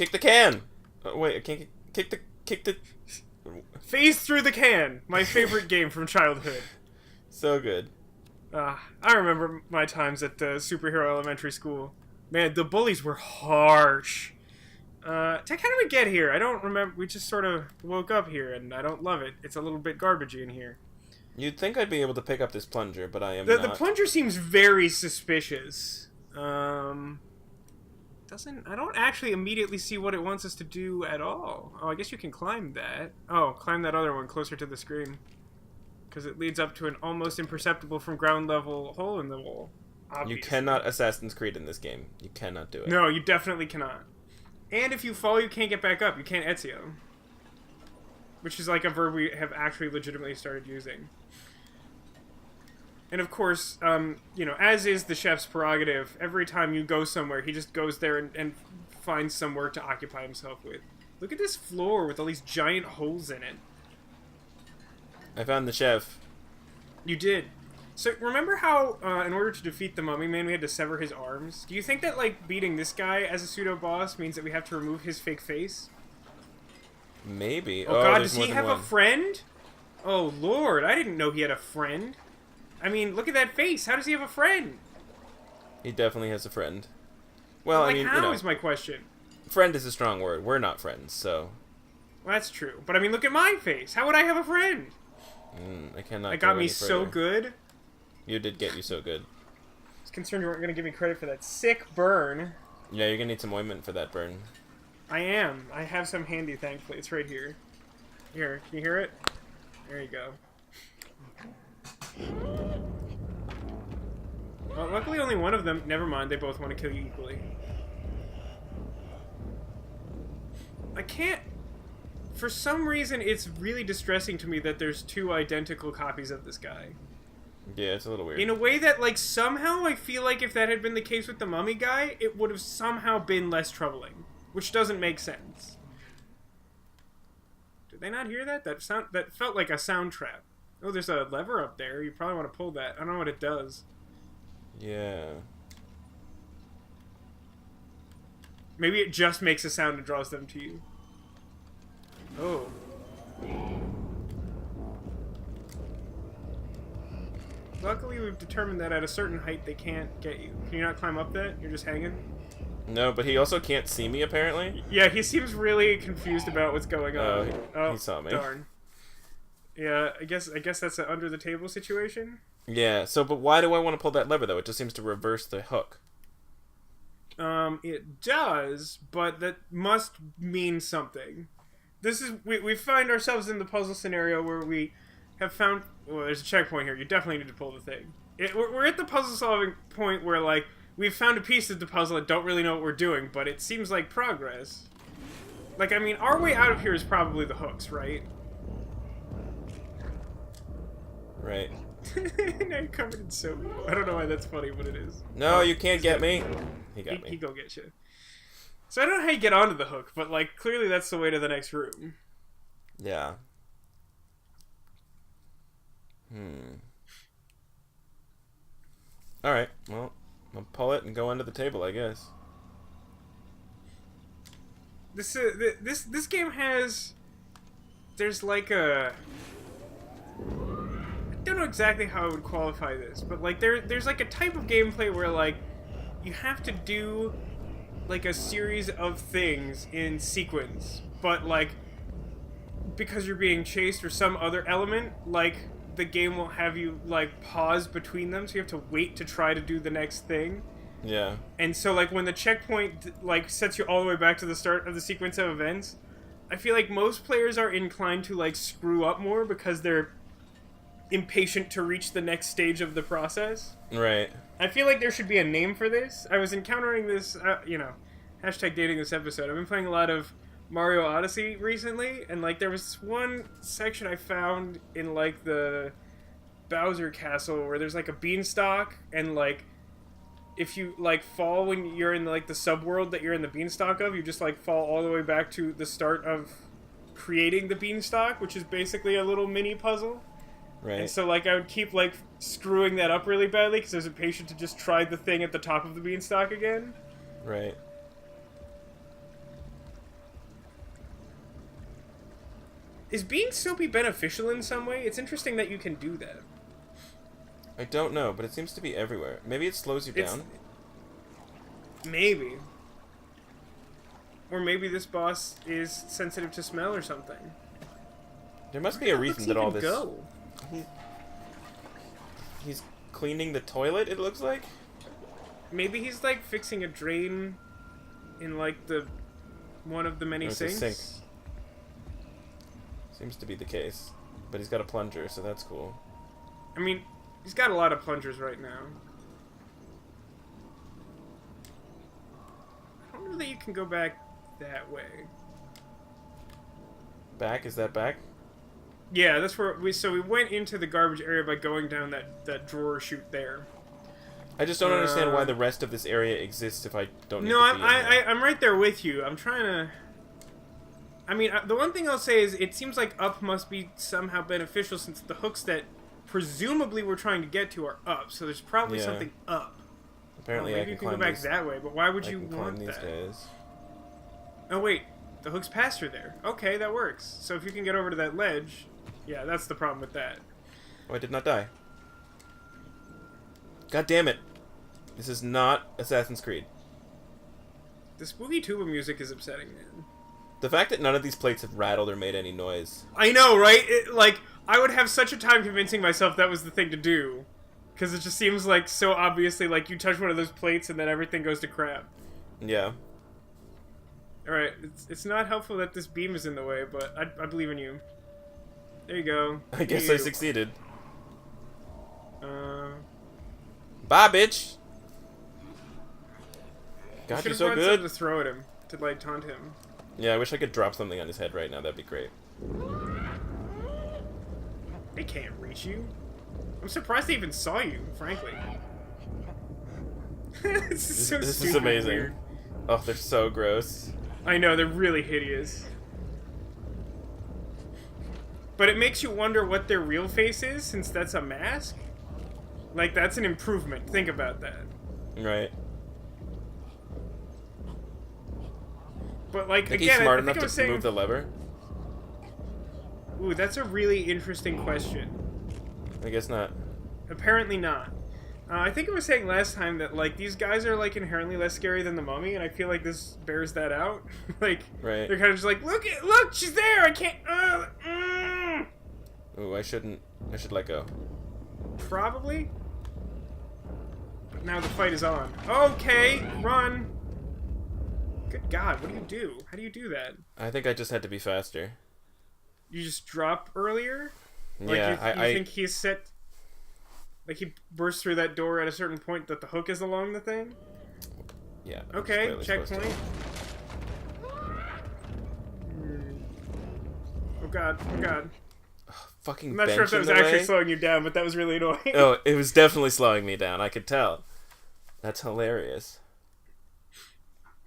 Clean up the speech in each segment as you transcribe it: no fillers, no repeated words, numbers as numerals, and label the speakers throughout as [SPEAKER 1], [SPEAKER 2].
[SPEAKER 1] Kick the can! Oh, wait, I can't kick the...
[SPEAKER 2] Phase through the can! My favorite game from childhood.
[SPEAKER 1] So good.
[SPEAKER 2] I remember my times at Superhero Elementary School. Man, the bullies were harsh. How did we get here? I don't remember. We just sort of woke up here, and I don't love it. It's a little bit garbagey in here.
[SPEAKER 1] You'd think I'd be able to pick up this plunger, but I am not.
[SPEAKER 2] The plunger seems very suspicious. I don't actually immediately see what it wants us to do at all. Oh, I guess you can climb that. Oh, climb that other one closer to the screen. Because it leads up to an almost imperceptible from ground level hole in the wall. Obviously.
[SPEAKER 1] You cannot Assassin's Creed in this game. You cannot do it.
[SPEAKER 2] No, you definitely cannot. And if you fall, you can't get back up. You can't Ezio. Which is like a verb we have actually legitimately started using. And of course, you know, as is the chef's prerogative, every time you go somewhere, he just goes there and finds some work to occupy himself with. Look at this floor with all these giant holes in it.
[SPEAKER 1] I found the chef.
[SPEAKER 2] You did. So, remember how, in order to defeat the Mummy Man, we had to sever his arms? Do you think that, like, beating this guy as a pseudo-boss means that we have to remove his fake face?
[SPEAKER 1] Maybe.
[SPEAKER 2] Oh god, does he have a friend? Oh, Lord, I didn't know he had a friend. I mean, look at that face. How does he have a friend?
[SPEAKER 1] He definitely has a friend. Well,
[SPEAKER 2] like,
[SPEAKER 1] I mean,
[SPEAKER 2] how
[SPEAKER 1] you know,
[SPEAKER 2] is my question?
[SPEAKER 1] Friend is a strong word. We're not friends, so...
[SPEAKER 2] Well, that's true. But, I mean, look at my face. How would I have a friend?
[SPEAKER 1] I cannot.
[SPEAKER 2] That got me so good.
[SPEAKER 1] You did get you so good.
[SPEAKER 2] I was concerned you weren't going to give me credit for that sick burn.
[SPEAKER 1] Yeah, you're going to need some ointment for that burn.
[SPEAKER 2] I am. I have some handy, thankfully. It's right here. Here, can you hear it? There you go. Well, luckily only one of them... Never mind, they both want to kill you equally. I can't... For some reason, it's really distressing to me that there's two identical copies of this guy.
[SPEAKER 1] Yeah, it's a little weird.
[SPEAKER 2] In a way that, like, somehow I feel like if that had been the case with the mummy guy, it would have somehow been less troubling. Which doesn't make sense. Did they not hear that? That felt like a sound trap. Oh, there's a lever up there. You probably want to pull that. I don't know what it does.
[SPEAKER 1] Yeah.
[SPEAKER 2] Maybe it just makes a sound and draws them to you. Oh. Luckily, we've determined that at a certain height they can't get you. Can you not climb up that? You're just hanging?
[SPEAKER 1] No, but he also can't see me, apparently.
[SPEAKER 2] Yeah, he seems really confused about what's going on.
[SPEAKER 1] Oh, he saw me.
[SPEAKER 2] Darn. Yeah, I guess that's an under the table situation.
[SPEAKER 1] Yeah. So, but why do I want to pull that lever though? It just seems to reverse the hook.
[SPEAKER 2] It does, but that must mean something. This is we find ourselves in the puzzle scenario where we have found. Well, there's a checkpoint here. You definitely need to pull the thing. We're at the puzzle solving point where like we've found a piece of the puzzle and don't really know what we're doing, but it seems like progress. Like, I mean, our way out of here is probably the hooks, right?
[SPEAKER 1] Right.
[SPEAKER 2] Now you're covered in soap. I don't know why that's funny, but it is.
[SPEAKER 1] No, you can't get me. He got me.
[SPEAKER 2] He go get you. So I don't know how you get onto the hook, but like clearly that's the way to the next room.
[SPEAKER 1] Yeah. All right. Well, I'll pull it and go under the table, I guess.
[SPEAKER 2] This game has. There's like a. I don't know exactly how I would qualify this, but like there's like a type of gameplay where like you have to do like a series of things in sequence, but like because you're being chased or some other element, like the game will have you like pause between them, so you have to wait to try to do the next thing.
[SPEAKER 1] Yeah.
[SPEAKER 2] And so like when the checkpoint like sets you all the way back to the start of the sequence of events, I feel like most players are inclined to like screw up more because they're impatient to reach the next stage of the process.
[SPEAKER 1] Right.
[SPEAKER 2] I feel like there should be a name for this. I was encountering this, you know, hashtag dating this episode. I've been playing a lot of Mario Odyssey recently, and like there was this one section I found in like the Bowser Castle where there's like a beanstalk, and like if you like fall when you're in like the subworld that you're in the beanstalk of, you just like fall all the way back to the start of creating the beanstalk, which is basically a little mini puzzle.
[SPEAKER 1] Right.
[SPEAKER 2] And so, like, I would keep, like, screwing that up really badly because I was impatient to just try the thing at the top of the beanstalk again.
[SPEAKER 1] Right.
[SPEAKER 2] Is being soapy beneficial in some way? It's interesting that you can do that.
[SPEAKER 1] I don't know, but it seems to be everywhere. Maybe it slows you down?
[SPEAKER 2] Maybe. Or maybe this boss is sensitive to smell or something.
[SPEAKER 1] There must be a reason that all this...
[SPEAKER 2] Go?
[SPEAKER 1] He's cleaning the toilet, it looks like?
[SPEAKER 2] Maybe he's, like, fixing a drain in, like, the... one of the many sinks?
[SPEAKER 1] Sink. Seems to be the case. But he's got a plunger, so that's cool.
[SPEAKER 2] I mean, he's got a lot of plungers right now. I don't know that you can go back that way.
[SPEAKER 1] Back? Is that back?
[SPEAKER 2] Yeah, that's where we went into the garbage area by going down that drawer chute there.
[SPEAKER 1] I just don't understand why the rest of this area exists if I don't need to be in
[SPEAKER 2] I'm right there with you. I'm trying to... I mean, the one thing I'll say is it seems like up must be somehow beneficial since the hooks that presumably we're trying to get to are up, so there's probably something up.
[SPEAKER 1] Apparently
[SPEAKER 2] maybe you can go back that way, but why would you want that?
[SPEAKER 1] Guys.
[SPEAKER 2] Oh wait, the hook's past her there. Okay, that works. So if you can get over to that ledge, yeah, that's the problem with that.
[SPEAKER 1] Oh, I did not die. God damn it. This is not Assassin's Creed.
[SPEAKER 2] The spooky tuba music is upsetting, man.
[SPEAKER 1] The fact that none of these plates have rattled or made any noise.
[SPEAKER 2] I know, right? I would have such a time convincing myself that was the thing to do. Because it just seems like so obviously, like, you touch one of those plates and then everything goes to crap.
[SPEAKER 1] Yeah.
[SPEAKER 2] Alright, it's not helpful that this beam is in the way, but I believe in you. There you go.
[SPEAKER 1] I guess I succeeded.
[SPEAKER 2] Bye,
[SPEAKER 1] bitch! God, you're so good.
[SPEAKER 2] To throw at him, to, like, taunt him.
[SPEAKER 1] Yeah, I wish I could drop something on his head right now. That'd be great.
[SPEAKER 2] They can't reach you. I'm surprised they even saw you, frankly. This is so
[SPEAKER 1] this
[SPEAKER 2] stupid
[SPEAKER 1] is amazing.
[SPEAKER 2] Weird.
[SPEAKER 1] Oh, they're so gross.
[SPEAKER 2] I know, they're really hideous. But it makes you wonder what their real face is, since that's a mask. Like, that's an improvement. Think about that.
[SPEAKER 1] Right.
[SPEAKER 2] But, like,
[SPEAKER 1] think
[SPEAKER 2] again,
[SPEAKER 1] he's smart
[SPEAKER 2] I think
[SPEAKER 1] enough
[SPEAKER 2] I was
[SPEAKER 1] to
[SPEAKER 2] saying...
[SPEAKER 1] move the lever?
[SPEAKER 2] Ooh, that's a really interesting question.
[SPEAKER 1] I guess not.
[SPEAKER 2] Apparently not. I think I was saying last time that, like, these guys are, like, inherently less scary than the mummy, and I feel like this bears that out. Like,
[SPEAKER 1] right.
[SPEAKER 2] They're kind of just like, look, she's there, I can't,
[SPEAKER 1] Ooh, I should let go.
[SPEAKER 2] Probably. But now the fight is on. Okay, run. Good God, what do you do? How do you do that?
[SPEAKER 1] I think I just had to be faster.
[SPEAKER 2] You just drop earlier? Like,
[SPEAKER 1] Yeah,
[SPEAKER 2] you think he's set... Like, he bursts through that door at a certain point that the hook is along the thing?
[SPEAKER 1] Yeah.
[SPEAKER 2] Okay, checkpoint. Oh God, oh God.
[SPEAKER 1] Fucking
[SPEAKER 2] I'm not sure if that was actually slowing you down, but that was really annoying.
[SPEAKER 1] Oh, it was definitely slowing me down. I could tell. That's hilarious.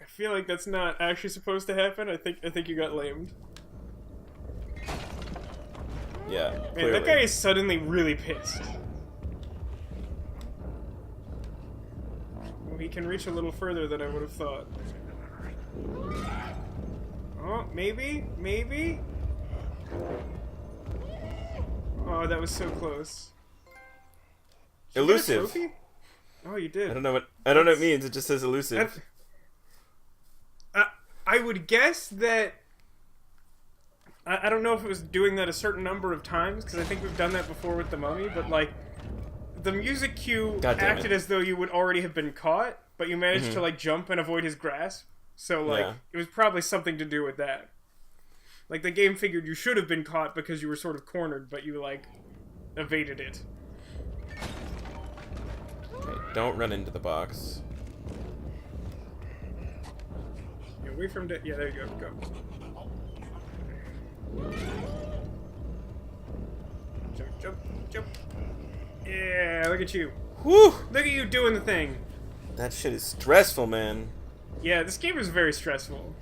[SPEAKER 2] I feel like that's not actually supposed to happen. I think you got lamed.
[SPEAKER 1] Yeah,
[SPEAKER 2] Man,
[SPEAKER 1] clearly.
[SPEAKER 2] that guy is suddenly really pissed. Well, he can reach a little further than I would have thought. Oh, maybe? Maybe? Oh, that was so close. Did you get a
[SPEAKER 1] Elusive.
[SPEAKER 2] trophy? Oh, you did.
[SPEAKER 1] I don't know what it means. It just says elusive.
[SPEAKER 2] I would guess that... I don't know if it was doing that a certain number of times, because I think we've done that before with the mummy, but, like, the music cue acted as though you would already have been caught, but you managed to, like, jump and avoid his grasp. So, like, it was probably something to do with that. Like, the game figured you should have been caught because you were sort of cornered, but you, like, evaded it.
[SPEAKER 1] Okay, don't run into the box.
[SPEAKER 2] Yeah, away from... Yeah, there you go. Go. Jump, jump, jump. Yeah, look at you.
[SPEAKER 1] Whew!
[SPEAKER 2] Look at you doing the thing.
[SPEAKER 1] That shit is stressful, man.
[SPEAKER 2] Yeah, this game is very stressful.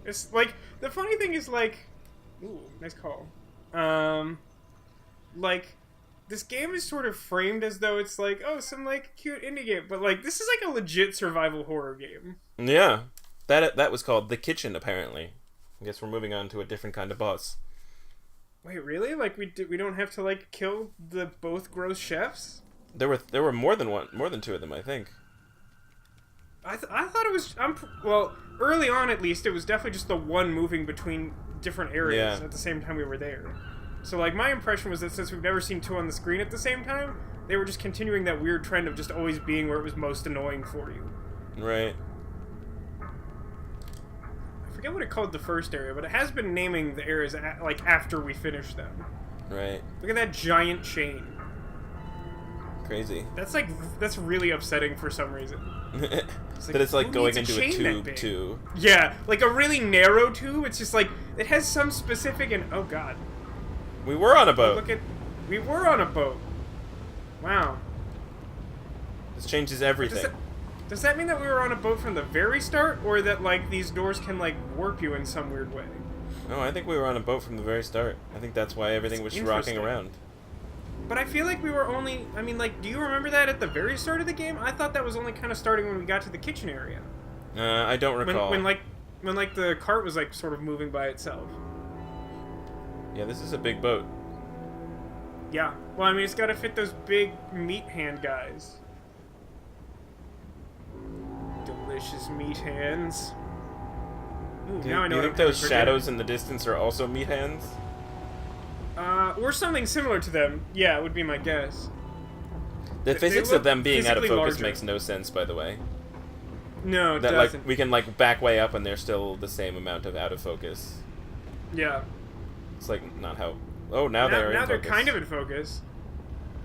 [SPEAKER 2] It's like, the funny thing is, like... Ooh, nice call. Like, this game is sort of framed as though it's like, oh, some, like, cute indie game. But, like, this is like a legit survival horror game.
[SPEAKER 1] Yeah. That was called The Kitchen, apparently. I guess we're moving on to a different kind of boss.
[SPEAKER 2] Wait, really? Like we don't have to like kill the both gross chefs?
[SPEAKER 1] There were more than two of them, I think.
[SPEAKER 2] I thought it was well, early on at least it was definitely just the one moving between different areas at the same time we were there. So like my impression was that since we've never seen two on the screen at the same time, they were just continuing that weird trend of just always being where it was most annoying for you.
[SPEAKER 1] Right.
[SPEAKER 2] I forget what it called the first area, but it has been naming the areas like after we finish them.
[SPEAKER 1] Right.
[SPEAKER 2] Look at that giant chain.
[SPEAKER 1] Crazy.
[SPEAKER 2] That's really upsetting for some reason.
[SPEAKER 1] That it's like going into a tube too.
[SPEAKER 2] Yeah, like a really narrow tube. It's just like it has some specific and oh god.
[SPEAKER 1] We were on a boat.
[SPEAKER 2] We were on a boat. Wow.
[SPEAKER 1] This changes everything.
[SPEAKER 2] Does that mean that we were on a boat from the very start, or that like these doors can like warp you in some weird way?
[SPEAKER 1] No, I think we were on a boat from the very start. I think that's why everything was rocking around.
[SPEAKER 2] But I feel like we were only... I mean, like, do you remember that at the very start of the game? I thought that was only kind of starting when we got to the kitchen area.
[SPEAKER 1] I don't recall.
[SPEAKER 2] When the cart was, like, sort of moving by itself.
[SPEAKER 1] Yeah, this is a big boat.
[SPEAKER 2] Yeah. Well, I mean, it's got to fit those big meat hand guys. Delicious meat hands. Ooh,
[SPEAKER 1] Do you think those shadows in the distance are also meat hands?
[SPEAKER 2] Or something similar to them. Yeah, it would be my guess.
[SPEAKER 1] The physics of them being out of focus
[SPEAKER 2] larger.
[SPEAKER 1] makes no sense, by the way.
[SPEAKER 2] No, it
[SPEAKER 1] that
[SPEAKER 2] doesn't.
[SPEAKER 1] Like we can like back way up and they're still the same amount of out of focus.
[SPEAKER 2] Yeah.
[SPEAKER 1] It's like not how. Oh, now they're in focus. Now they're
[SPEAKER 2] kind of in focus.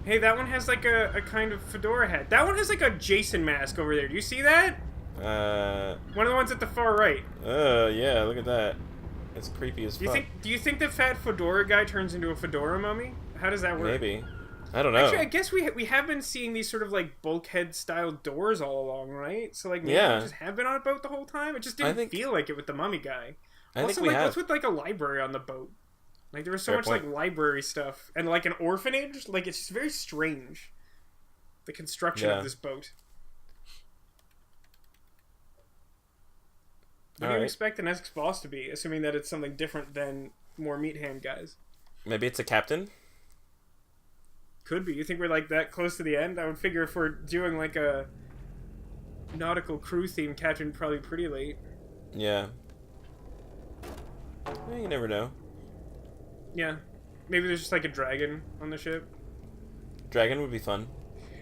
[SPEAKER 2] Hey, that one has like a kind of fedora hat. That one has like a Jason mask over there. Do you see that? One of the ones at the far right.
[SPEAKER 1] Yeah. Look at that. It's creepy as fuck.
[SPEAKER 2] Do you think the fat fedora guy turns into a fedora mummy? How does that work?
[SPEAKER 1] Maybe. I don't know.
[SPEAKER 2] Actually, I guess we have been seeing these sort of like bulkhead style doors all along, right? So like maybe we just have been on a boat the whole time. It just didn't feel like it with the mummy guy. Also, like what's with like a library on the boat? Like there was so much like library stuff and like an orphanage. Like it's just very strange. The construction of this boat. What do you expect the next boss to be, assuming that it's something different than more meat hand guys?
[SPEAKER 1] Maybe it's a captain?
[SPEAKER 2] Could be. You think we're like that close to the end? I would figure if we're doing like a nautical crew theme, captain would probably be pretty late.
[SPEAKER 1] Yeah. You never know.
[SPEAKER 2] Yeah. Maybe there's just like a dragon on the ship.
[SPEAKER 1] Dragon would be fun.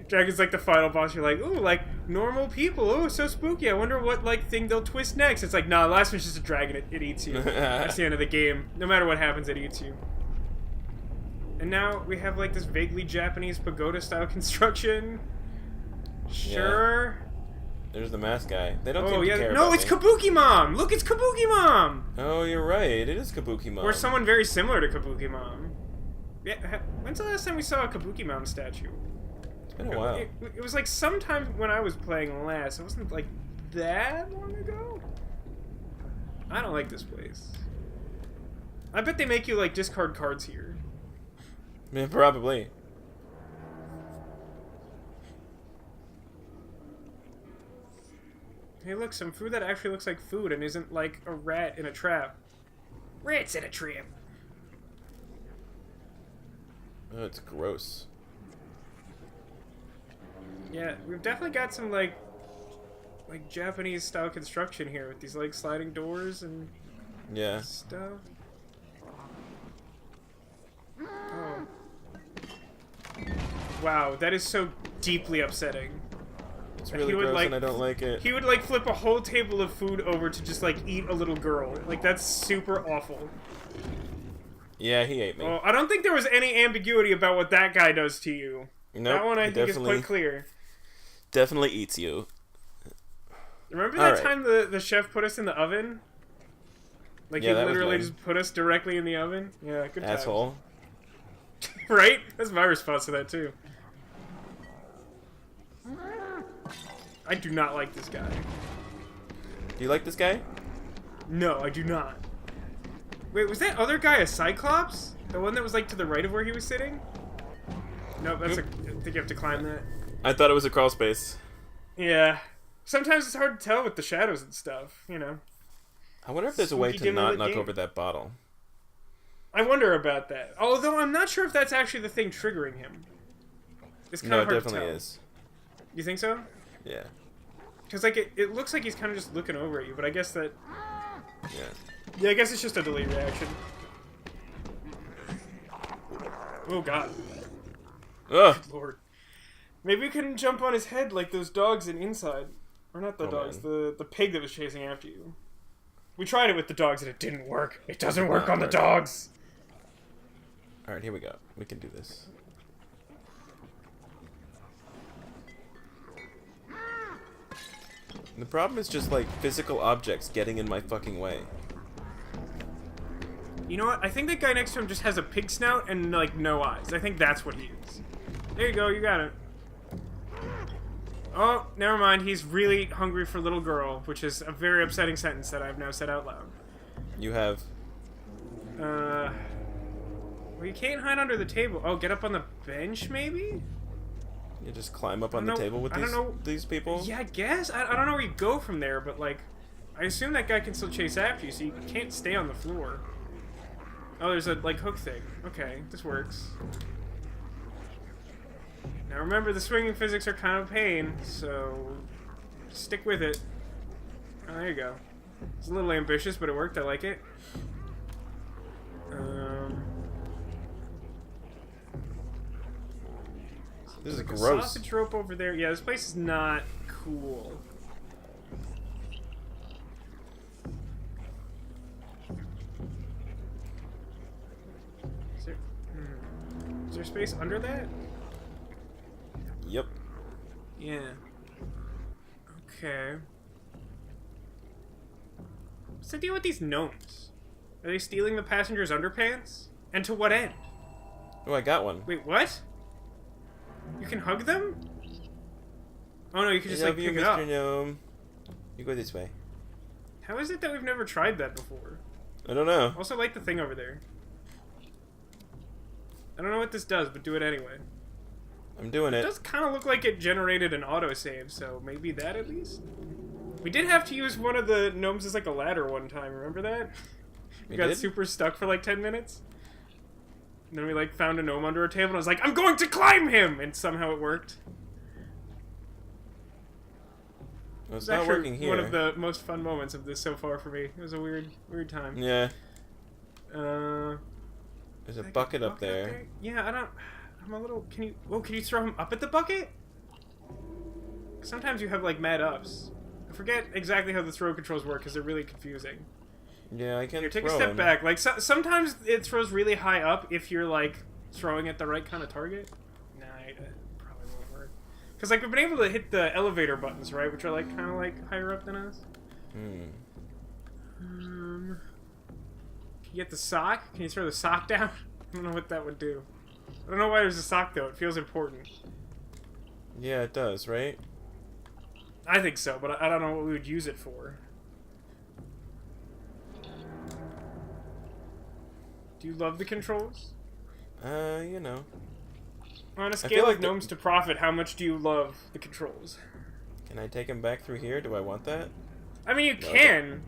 [SPEAKER 1] Dragon's
[SPEAKER 2] like the final boss. You're like, ooh, like normal people. Ooh, so spooky. I wonder what like thing they'll twist next. It's like, nah, the last one's just a dragon. It eats you. That's the end of the game. No matter what happens, it eats you. And now we have like this vaguely Japanese pagoda style construction. Sure.
[SPEAKER 1] Yeah. There's the mask guy. They don't seem to care
[SPEAKER 2] No,
[SPEAKER 1] about
[SPEAKER 2] it's Kabuki Mom. Look, it's Kabuki Mom.
[SPEAKER 1] Oh, you're right. It is Kabuki Mom.
[SPEAKER 2] Or someone very similar to Kabuki Mom. Yeah. When's the last time we saw a Kabuki Mom statue?
[SPEAKER 1] Been a while.
[SPEAKER 2] It was like sometime when I was playing last. It wasn't like that long ago. I don't like this place. I bet they make you like discard cards here.
[SPEAKER 1] Yeah, probably.
[SPEAKER 2] Hey, look, some food that actually looks like food and isn't like a rat in a trap. Rats in a trap.
[SPEAKER 1] Oh, it's gross.
[SPEAKER 2] Yeah, we've definitely got some like Japanese style construction here with these like sliding doors and stuff. Oh. Wow, that is so deeply upsetting.
[SPEAKER 1] It's really gross and I don't like it.
[SPEAKER 2] He would like flip a whole table of food over to just like eat a little girl. Like that's super awful.
[SPEAKER 1] Yeah, he ate me.
[SPEAKER 2] Well, I don't think there was any ambiguity about what that guy does to you.
[SPEAKER 1] Nope,
[SPEAKER 2] that one I think is quite clear.
[SPEAKER 1] Definitely eats you.
[SPEAKER 2] Remember that time the chef put us in the oven? Like he literally just put us directly in the oven? Yeah, good times.
[SPEAKER 1] Asshole.
[SPEAKER 2] Right? That's my response to that too. I do not like this guy.
[SPEAKER 1] Do you like this guy?
[SPEAKER 2] No, I do not. Wait, was that other guy a Cyclops? The one that was like to the right of where he was sitting? Nope, that's I think you have to climb that.
[SPEAKER 1] I thought it was a crawl space.
[SPEAKER 2] Yeah. Sometimes it's hard to tell with the shadows and stuff, you know.
[SPEAKER 1] I wonder if there's a way to not knock over that bottle.
[SPEAKER 2] I wonder about that. Although I'm not sure if that's actually the thing triggering him. It's kind of hard to tell. No, it definitely is. You think so?
[SPEAKER 1] Yeah.
[SPEAKER 2] Because, like, it looks like he's kind of just looking over at you, but I guess that...
[SPEAKER 1] Yeah.
[SPEAKER 2] Yeah, I guess it's just a delayed reaction. Oh, God.
[SPEAKER 1] Ugh!
[SPEAKER 2] Good Lord. Maybe we couldn't jump on his head like those dogs in Inside. Or not the dogs, the pig that was chasing after you. We tried it with the dogs and it didn't work. It doesn't work on the dogs!
[SPEAKER 1] Alright, here we go. We can do this. The problem is just, like, physical objects getting in my fucking way.
[SPEAKER 2] You know what? I think that guy next to him just has a pig snout and, like, no eyes. I think that's what he is. There you go, you got it. Oh, never mind. He's really hungry for little girl, which is a very upsetting sentence that I've now said out loud.
[SPEAKER 1] You have...
[SPEAKER 2] Well, you can't hide under the table. Oh, get up on the bench, maybe?
[SPEAKER 1] You just climb up on the table with these people?
[SPEAKER 2] Yeah, I guess. I don't know where you go from there, but, like, I assume that guy can still chase after you, so you can't stay on the floor. Oh, there's a, like, hook thing. Okay, this works. Now remember, the swinging physics are kind of a pain, so stick with it. Oh, there you go. It's a little ambitious, but it worked. I like it.
[SPEAKER 1] This is gross.
[SPEAKER 2] Sausage rope over there. Yeah, this place is not cool. Is there space under that?
[SPEAKER 1] Yep.
[SPEAKER 2] Yeah. Okay. What's the deal with these gnomes? Are they stealing the passengers' underpants? And to what end?
[SPEAKER 1] Oh, I got one.
[SPEAKER 2] Wait, what? You can hug them? Oh no, you can just like pick it up.
[SPEAKER 1] Mr. Gnome. You go this way.
[SPEAKER 2] How is it that we've never tried that before?
[SPEAKER 1] I don't know.
[SPEAKER 2] Also like the thing over there. I don't know what this does, but do it anyway.
[SPEAKER 1] I'm doing it.
[SPEAKER 2] It does kind of look like it generated an autosave, so maybe that at least? We did have to use one of the gnomes as like a ladder one time, remember that? We got super stuck for like 10 minutes. And then we like found a gnome under a table and I was like, I'm going to climb him! And somehow it worked.
[SPEAKER 1] Well, it's not working here.
[SPEAKER 2] One of the most fun moments of this so far for me. It was a weird time.
[SPEAKER 1] Yeah. There's a bucket up there.
[SPEAKER 2] Yeah, I'm a little... Can you throw him up at the bucket? Sometimes you have like mad ups. I forget exactly how the throw controls work because they're really confusing.
[SPEAKER 1] Yeah, I can
[SPEAKER 2] Here, take a step back. Like, sometimes it throws really high up if you're, like, throwing at the right kind of target. Nah, it probably won't work. Because, like, we've been able to hit the elevator buttons, right? Which are, like, kind of, like, higher up than us. Can you get the sock? Can you throw the sock down? I don't know what that would do. I don't know why there's a sock, though. It feels important.
[SPEAKER 1] Yeah, it does, right?
[SPEAKER 2] I think so, but I don't know what we would use it for. Do you love the controls?
[SPEAKER 1] You know.
[SPEAKER 2] On a scale of gnomes to profit, how much do you love the controls?
[SPEAKER 1] Can I take him back through here? Do I want that?
[SPEAKER 2] I mean, you can.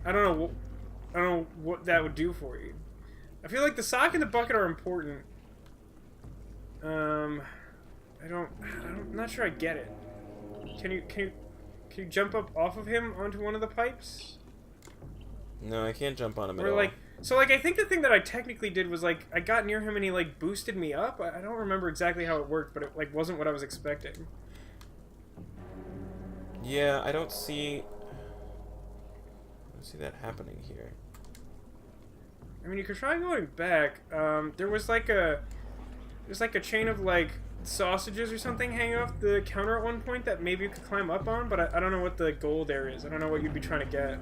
[SPEAKER 2] I don't know what that would do for you. I feel like the sock and the bucket are important. I'm not sure I get it. Can you jump up off of him onto one of the pipes?
[SPEAKER 1] No, I can't jump on him at all.
[SPEAKER 2] Like, so, like, I think the thing that I technically did was, like, I got near him and he, like, boosted me up. I don't remember exactly how it worked, but it, like, wasn't what I was expecting.
[SPEAKER 1] Yeah, I don't see that happening here.
[SPEAKER 2] I mean, you could try going back. There was, like, there's, like, a chain of, like, sausages or something hanging off the counter at one point that maybe you could climb up on, but I don't know what the goal there is. I don't know what you'd be trying to get.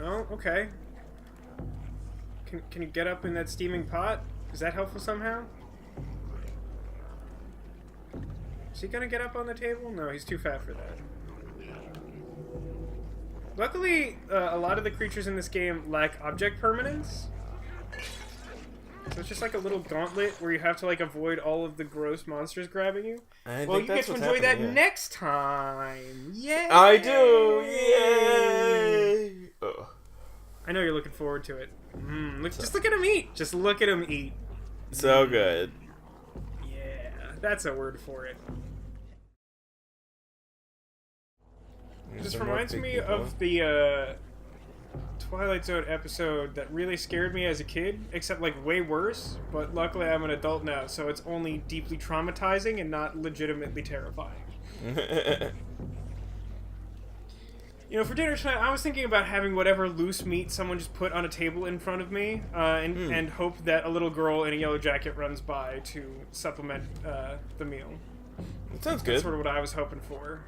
[SPEAKER 2] Oh, okay. Can you get up in that steaming pot? Is that helpful somehow? Is he gonna get up on the table? No, he's too fat for that. Luckily, a lot of the creatures in this game lack object permanence. So it's just like a little gauntlet where you have to like avoid all of the gross monsters grabbing you. Well, you get to enjoy that next time. Yay!
[SPEAKER 1] I do. Yay! Oh.
[SPEAKER 2] I know you're looking forward to it. Just look at him eat. Just look at him eat.
[SPEAKER 1] So good.
[SPEAKER 2] Yeah, that's a word for it. This reminds me of the Twilight Zone episode that really scared me as a kid, except like way worse, but luckily I'm an adult now, so it's only deeply traumatizing and not legitimately terrifying. You know, for dinner tonight, I was thinking about having whatever loose meat someone just put on a table in front of me, and hope that a little girl in a yellow jacket runs by to supplement the meal.
[SPEAKER 1] That sounds good.
[SPEAKER 2] That's sort of what I was hoping for.